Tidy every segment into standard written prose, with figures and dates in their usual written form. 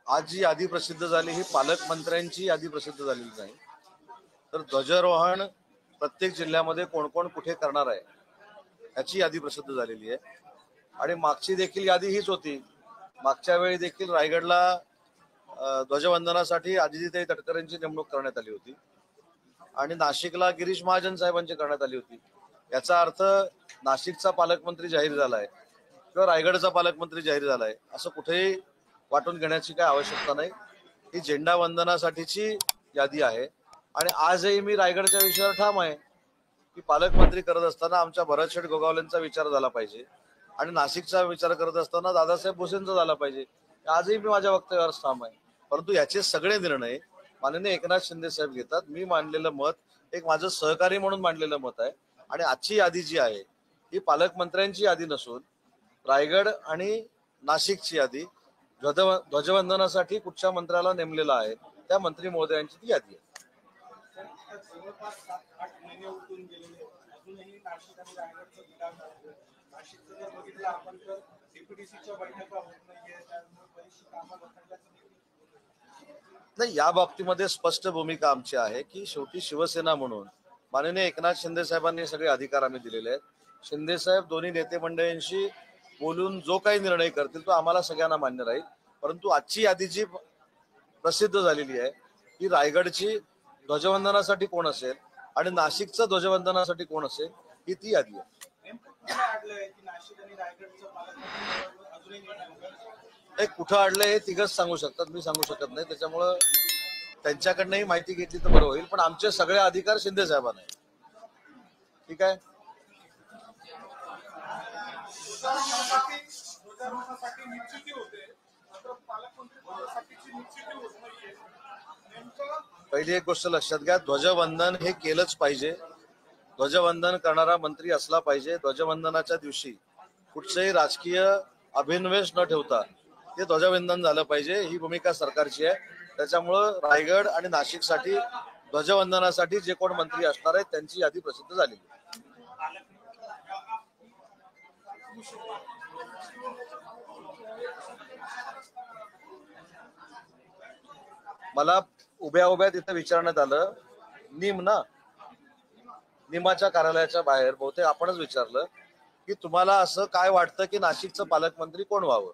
आज जी यादी प्रसिद्ध झाली ही पालकमंत्र्यांची यादी प्रसिद्ध झालेली नाही, तर ध्वजारोहण प्रत्येक जिल्ह्यामध्ये कोण कोण कुठे करणार आहे याची यादी प्रसिद्ध झालेली आहे. आणि मागची देखील यादी हीच होती. मागच्या वेळी देखील रायगडला ध्वजवंदनासाठी अजितताई तटकरेंची नेमणूक करण्यात आली होती आणि नाशिकला गिरीश महाजन साहेबांची करण्यात आली होती. याचा अर्थ नाशिकचा पालकमंत्री जाहीर झालाय किंवा रायगडचा पालकमंत्री जाहीर झालाय असं कुठेही वाटून घेण्याची काय आवश्यकता नाही. ही झेंडा वंदनासाठीची यादी आहे. आणि आजही मी रायगडच्या विषयावर ठाम आहे की पालकमंत्री करत असताना आमच्या भरतशेठ गोगावलेंचा विचार झाला पाहिजे आणि नाशिकचा विचार करत असताना दादासाहेब भुसेंचा झाला पाहिजे. आजही मी माझ्या वक्तव्यावर ठाम आहे. परंतु याचे सगळे निर्णय माननीय एकनाथ शिंदे साहेब घेतात. मी मांडलेलं मत एक माझं सहकारी म्हणून मांडलेलं मत आहे. आणि आजची यादी जी आहे ही पालकमंत्र्यांची यादी नसून रायगड आणि नाशिकची यादी ध्वजवंदनासाठी कुठच्या मंत्र्याला नेमलेला आहे त्या मंत्री महोदयांची ती यादी आहे. नाही, या बाबतीमध्ये स्पष्ट भूमिका आमची आहे की शेवटी शिवसेना म्हणून माननीय एकनाथ शिंदे साहेबांनी सगळे अधिकार आम्ही दिलेले आहेत. शिंदे साहेब दोन्ही नेते मंडळींशी बोलून जो काही निर्णय करतील तो आम्हाला सगळ्यांना मान्य राहील. परंतु आजची यादी जी प्रसिद्ध झालेली आहे ही रायगडची ध्वजवंदनासाठी कोण असेल आणि नाशिकचं ध्वजवंदनासाठी कोण असेल ही ती यादी आहे. कुठं अडलंय हे तिघच सांगू शकतात, मी सांगू शकत नाही. त्याच्यामुळं त्यांच्याकडनंही माहिती घेतली तर बरं होईल. पण आमचे सगळे अधिकार शिंदे साहेबांना आहे. ठीक आहे. पहिली एक गोष्ट लक्षात घ्या, ध्वजवंदन हे केलंच पाहिजे. ध्वजवंदन करणारा मंत्री असला पाहिजे. ध्वजवंदनाच्या दिवशी कुठचंही राजकीय अभिनिवेश न ठेवता ते ध्वजवंदन झालं पाहिजे. ही भूमिका सरकारची आहे. त्याच्यामुळं रायगड आणि नाशिकसाठी ध्वजवंदनासाठी जे कोण मंत्री असणार आहेत त्यांची यादी प्रसिद्ध झालेली आहे. मला उभ्या उभ्या तिथे विचारण्यात आलं, निमाच्या कार्यालयाच्या बाहेर बहुतेक आपणच विचारलं की तुम्हाला असं काय वाटतं की नाशिकचं पालकमंत्री कोण व्हावं.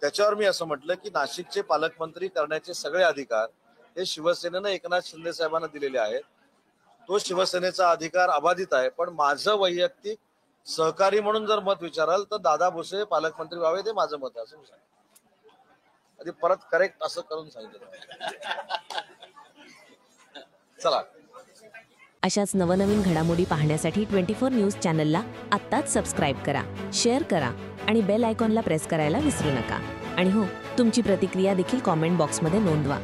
त्याच्यावर मी असं म्हटलं की नाशिकचे पालकमंत्री करण्याचे सगळे अधिकार हे शिवसेनेनं एकनाथ शिंदे साहेबांना दिलेले आहेत. तो शिवसेनेचा अधिकार अबाधित आहे. पण माझं वैयक्तिक सहकारी म्हणून जर मत विचाराल तर दादा भुसे पालकमंत्री व्हावे ते माझं मत आहे असं मी सांगितलं. आधी परत करेक्ट असं करून सांगितलं. चला, अशाच नवनवीन घडामोडी पाहण्यासाठी 24 न्यूज चॅनलला आत्ताच सबस्क्राईब करा, शेअर करा आणि बेल आयकॉनला प्रेस करायला विसरू नका. आणि हो, तुमची प्रतिक्रिया देखील कॉमेंट बॉक्समध्ये नोंदवा.